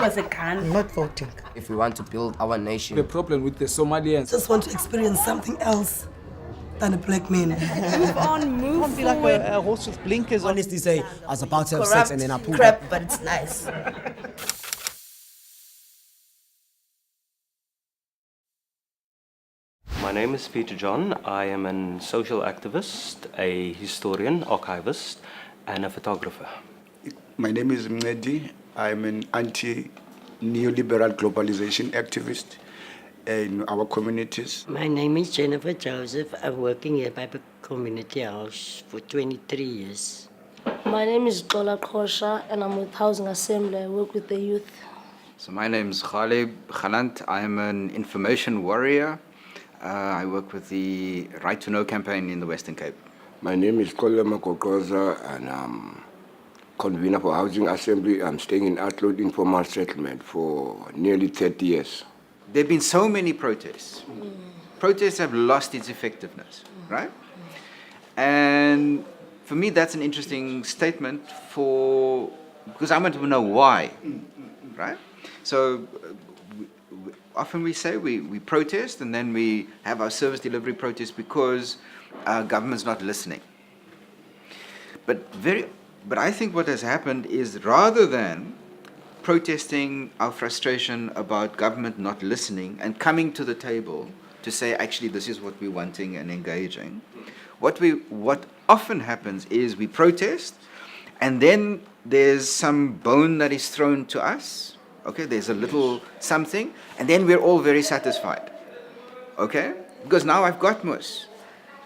was a gun. I'm not voting. If we want to build our nation. The problem with the Somalians. Just want to experience something else than a black man. Move on, move Can't be like forward. a horse with blinkers on. Honestly say, I was about to have Corrupt sex and then I pulled crap, up. but it's nice. My name is Peter John. I am a social activist, a historian, archivist, and a photographer. My name is Mnedi. I'm an anti-neoliberal globalization activist in our communities. My name is Jennifer Joseph. I'm working here by the community house for 23 years. My name is Tola Kosha and I'm with Housing Assembly. I work with the youth. So my name is Khalib Khalant. I'm an information warrior. I work with the Right to Know campaign in the Western Cape. My name is Kolema Kokoza and I'm convener for Housing Assembly. I'm staying in Athlone Informal Settlement for nearly 30 years. There have been so many protests. Protests have lost its effectiveness, right? And for me, that's an interesting statement because I want to know why, right? So often we say we protest and then we have our service delivery protest because our government's not listening. But I think what has happened is rather than protesting our frustration about government not listening and coming to the table to say, actually, this is what we're wanting and engaging, what often happens is we protest and then there's some bone that is thrown to us. Okay, there's a little something, and then we're all very satisfied. Okay? Because now I've got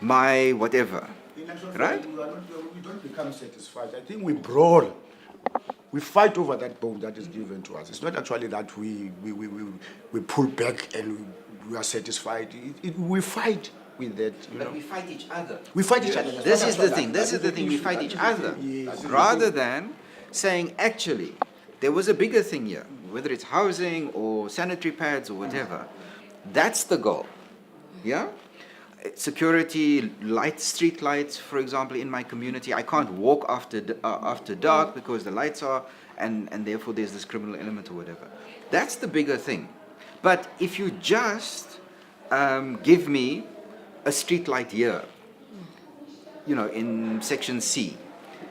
my whatever. Right? We don't become satisfied. I think we brawl. We fight over that bone that is given to us. It's not actually that we pull back and we are satisfied. We fight with that. But we fight each other. We fight each other. This is the thing. This is the thing. We fight each other. Yes. Rather than saying, actually, there was a bigger thing here, whether it's housing or sanitary pads or whatever. That's the goal. Yeah? Security, street lights, for example, in my community. I can't walk after dark because the lights are, and therefore there's this criminal element or whatever. That's the bigger thing. But if you just give me a street light here, in section C,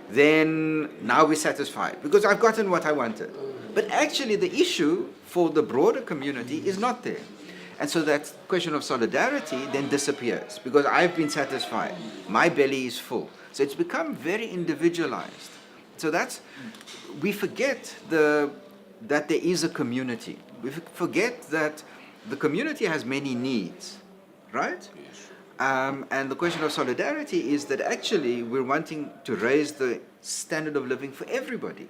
then now we're satisfied because I've gotten what I wanted. But actually the issue for the broader community is not there. And so that question of solidarity then disappears because I've been satisfied. My belly is full. So it's become very individualized. So we forget that there is a community. We forget that the community has many needs, right? Yes. And the question of solidarity is that actually we're wanting to raise the standard of living for everybody.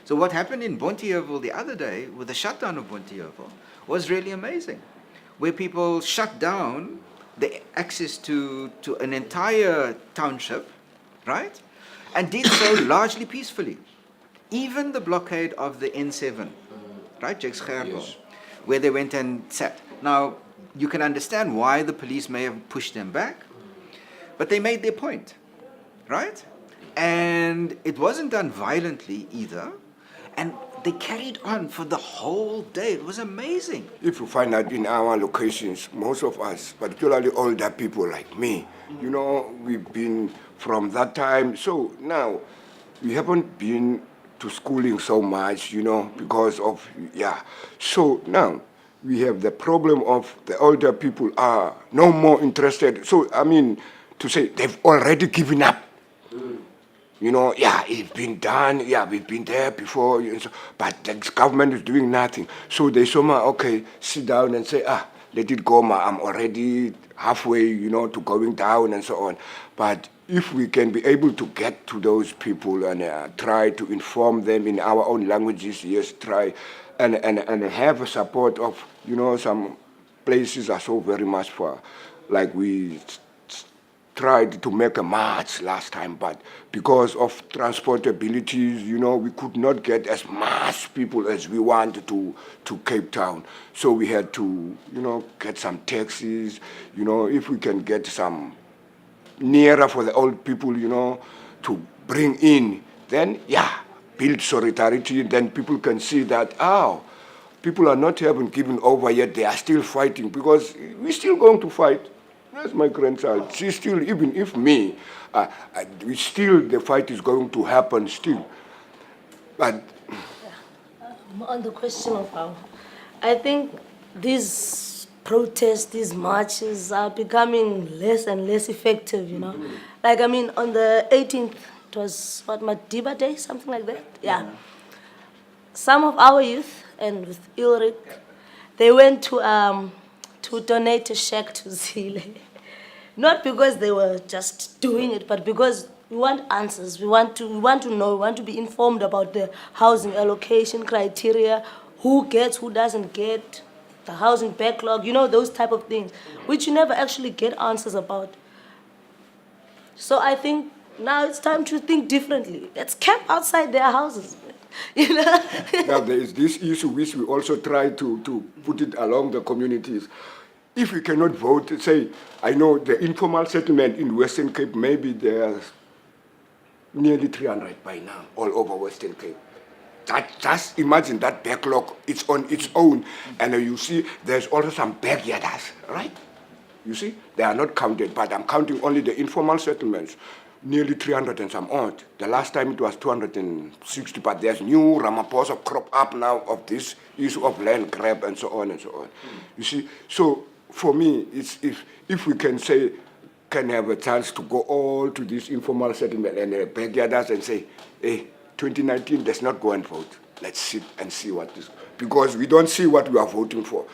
So what happened in Bonteheuwel the other day with the shutdown of Bonteheuwel was really amazing, where people shut down the access to an entire township, right? And did so largely peacefully. Even the blockade of the N7, right, Jekscherbo, where they went and sat. Now, you can understand why the police may have pushed them back, but they made their point, right? And it wasn't done violently either, and they carried on for the whole day. It was amazing. If you find out in our locations, most of us, particularly older people like me, we've been from that time. So now we haven't been to schooling so much, because of, So now we have the problem of the older people are no more interested. So, to say they've already given up. It's been done, we've been there before, but the government is doing nothing. So they somehow, sit down and say, let it go, I'm already halfway, to going down and so on. But if we can be able to get to those people and try to inform them in our own languages, yes, try, and have a support of, some places are so very much for, like we tried to make a march last time, but because of transportabilities, we could not get as much people as we wanted to Cape Town. So we had to, get some taxis, if we can get some nearer for the old people, to bring in, then, build solidarity, then people can see that, oh, people are not haven't given over yet, they are still fighting, because we're still going to fight. That's my grandchild. She's still, even if me, the fight is going to happen still. But On the question of how, I think these protests, these marches are becoming less and less effective, you know. Like, I mean, on the 18th, it was what, Madiba Day, something like that? Yeah. Some of our youth, and with Ulrich, they went to donate a shack to Zile. Not because they were just doing it, but because we want answers. We want to know, we want to be informed about the housing allocation criteria, who gets, who doesn't get, the housing backlog, you know, those type of things, which you never actually get answers about. So I think now it's time to think differently. Let's camp outside their houses. You know? now there is this issue which we also try to put it along the communities. If we cannot vote, say, I know the informal settlement in Western Cape, maybe there's nearly 300 by now, all over Western Cape. Just imagine that backlog, it's on its own. And you see, there's also some backyarders, right? You see, they are not counted, but I'm counting only the informal settlements. Nearly 300 and some odd. The last time it was 260, but there's new Ramaphosa crop up now of this issue of land grab and so on and so on. You see, so for me, it's if we can say, can have a chance to go all to this informal settlement and backyarders and say, hey, 2019, let's not go and vote. Let's sit and see what is, because we don't see what we are voting for.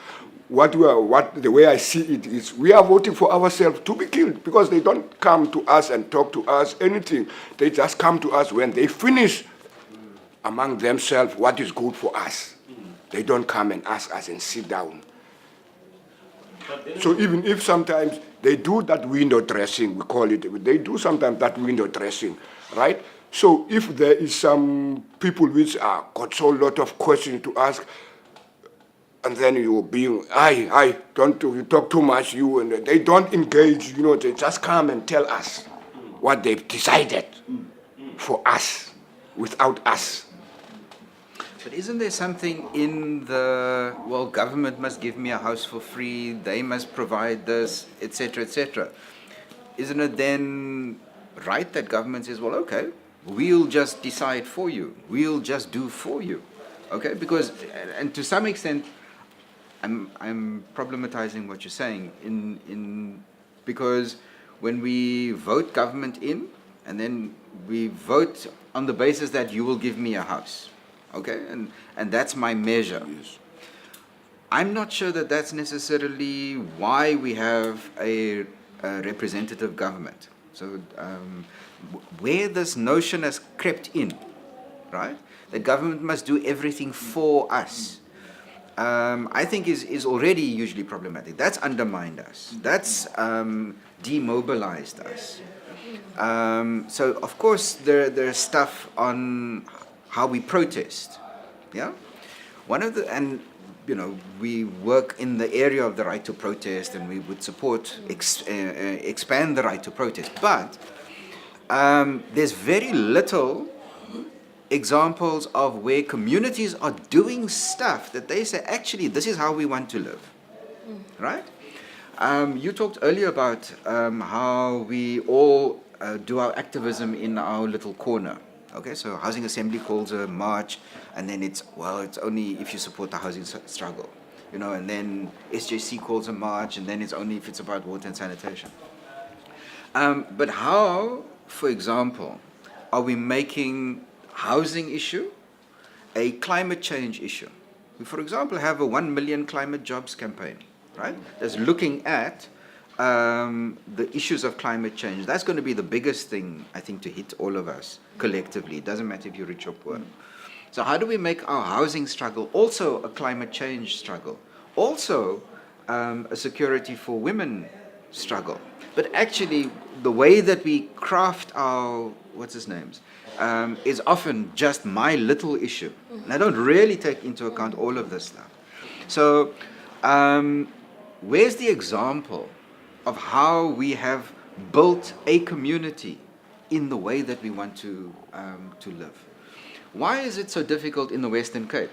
The way I see it is, we are voting for ourselves to be killed, because they don't come to us and talk to us anything. They just come to us when they finish among themselves what is good for us. They don't come and ask us and sit down. So even if sometimes they do that window dressing, we call it, they do sometimes that window dressing, right? So if there is some people which are got so lot of questions to ask, and then you being, don't you talk too much, you, and they don't engage, you know, they just come and tell us what they've decided for us, without us. But isn't there something in the, well, government must give me a house for free, they must provide this, etc., etc. Isn't it then right that government says, well, okay, we'll just decide for you, we'll just do for you, okay? Because, and to some extent, I'm problematizing what you're saying because when we vote government in, and then we vote on the basis that you will give me a house, okay, and that's my measure. Yes. I'm not sure that that's necessarily why we have a representative government. So where this notion has crept in, right, that government must do everything for us, I think is already usually problematic. That's undermined us. That's demobilized us. So of course there's stuff on how we protest. Yeah, and you know, we work in the area of the right to protest, and we would support expand the right to protest. But there's very little examples of where communities are doing stuff that they say, actually, this is how we want to live, right? You talked earlier about how we all do our activism in our little corner. Okay, so Housing Assembly calls a march, and then it's only if you support the housing struggle, you know, and then SJC calls a march, and then it's only if it's about water and sanitation. But how, for example, are we making housing issue a climate change issue? We, for example, have a 1 million climate jobs campaign, right? That's looking at the issues of climate change. That's going to be the biggest thing, I think, to hit all of us collectively. It doesn't matter if you're rich or poor. So how do we make our housing struggle also a climate change struggle? Also a security for women struggle. But actually, the way that we craft our, is often just my little issue. And I don't really take into account all of this stuff. So where's the example of how we have built a community in the way that we want to live? Why is it so difficult in the Western Cape?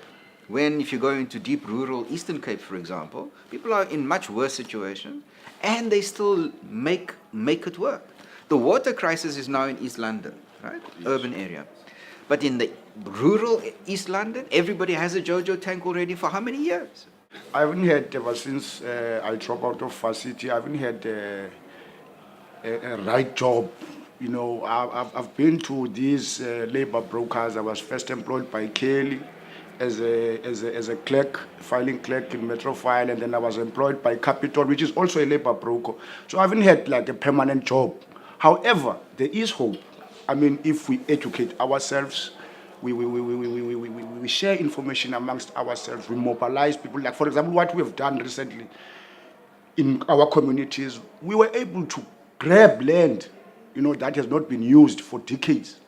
When if you go into deep rural Eastern Cape, for example, people are in much worse situation and they still make it work. The water crisis is now in East London, right? Yes. Urban area. But in the rural East London, everybody has a JoJo tank already for how many years? I haven't had, ever since I dropped out of varsity, I haven't had a right job. You know, I've been to these labor brokers. I was first employed by Kelly as a clerk, filing clerk in Metrofile, and then I was employed by Capital, which is also a labor broker. So I haven't had like a permanent job. However, there is hope. I mean, if we educate ourselves, we share information amongst ourselves, we mobilize people. Like, for example, what we have done recently in our communities, we were able to grab land, you know, that has not been used for decades,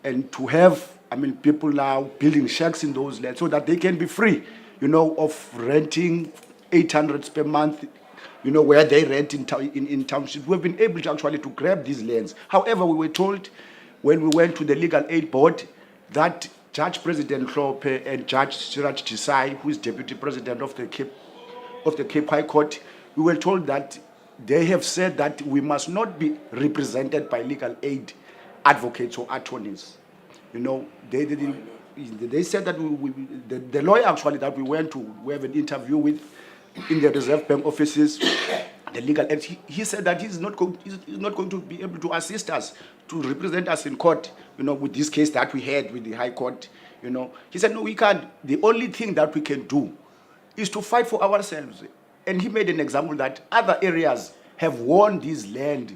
and to have, I mean, people now building shacks in those lands so that they can be free, you know, of renting 800 per month, you know, where they rent in townships. We've been able to actually to grab these lands. However, we were told when we went to the Legal Aid Board that Judge President Klope and Judge Siraj Desai, who is Deputy President of the Cape High Court, we were told that they have said that we must not be represented by legal aid advocates or attorneys. You know, they said that the lawyer actually that we have an interview with in the Reserve Bank offices, the legal aid, he said that he's not going to be able to assist us, to represent us in court, you know, with this case that we had with the High Court, you know. He said, no, we can't. The only thing that we can do is to fight for ourselves. And he made an example that other areas have won these land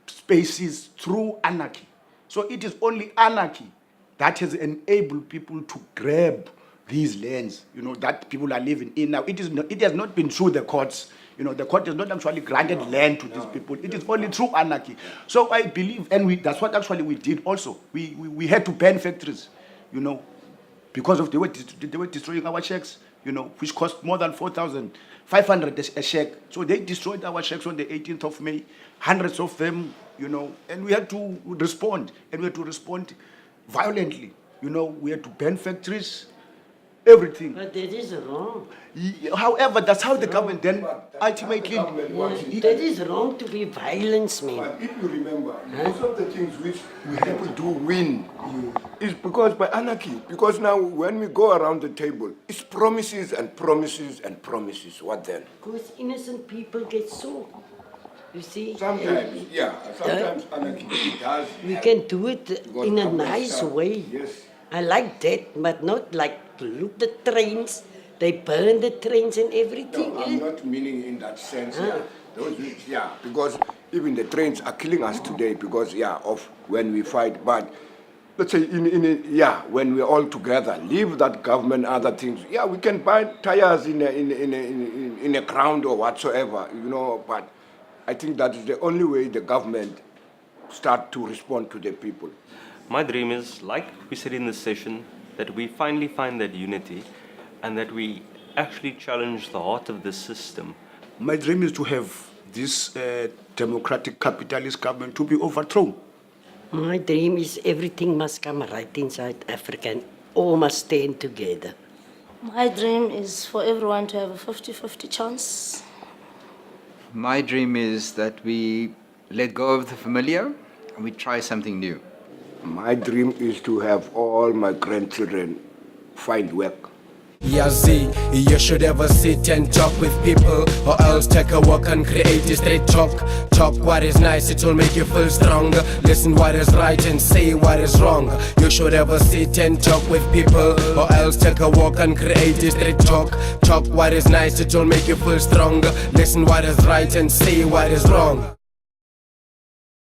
spaces through anarchy. So it is only anarchy that has enabled people to grab these lands, you know, that people are living in now. It has not been through the courts. You know, the court has not actually granted land to these people. It is only through anarchy. So I believe, and that's what actually we did also. We had to ban factories, you know, because of they were destroying our shacks, you know, which cost more than 4,500 a shack. So they destroyed our shacks on the 18th of May, hundreds of them, you know, and we had to respond, and we had to respond violently. You know, we had to ban factories, everything. But that is wrong. However, that's how the government then ultimately... That is wrong to be violence, man. But if you remember, most of the things which we have to win is because by anarchy. Because now when we go around the table, it's promises and promises and promises. What then? Because innocent people get so. You see? Sometimes, sometimes anarchy does. We can do it in a nice way. Yes. I like that, but not like, look, the trains, they burn the trains and everything. No, I'm not meaning in that sense. Because even the trains are killing us today because, of when we fight. But let's say, when we're all together, leave that government, other things. Yeah, we can buy tires in a ground or whatsoever, you know, but I think that is the only way the government start to respond to the people. My dream is, like we said in this session, that we finally find that unity and that we actually challenge the heart of the system. My dream is to have this democratic capitalist government to be overthrown. My dream is everything must come right in South Africa and all must stand together. My dream is for everyone to have a 50-50 chance. My dream is that we let go of the familiar and we try something new. My dream is to have all my grandchildren find work. Yazi, you should ever sit and talk with people, or else take a walk and create a straight talk. Talk what is nice, it will make you feel stronger. Listen what is right and say what is wrong. You should ever sit and talk with people, or else take a walk and create a straight talk. Talk what is nice, it will make you feel stronger. Listen what is right and say what is wrong.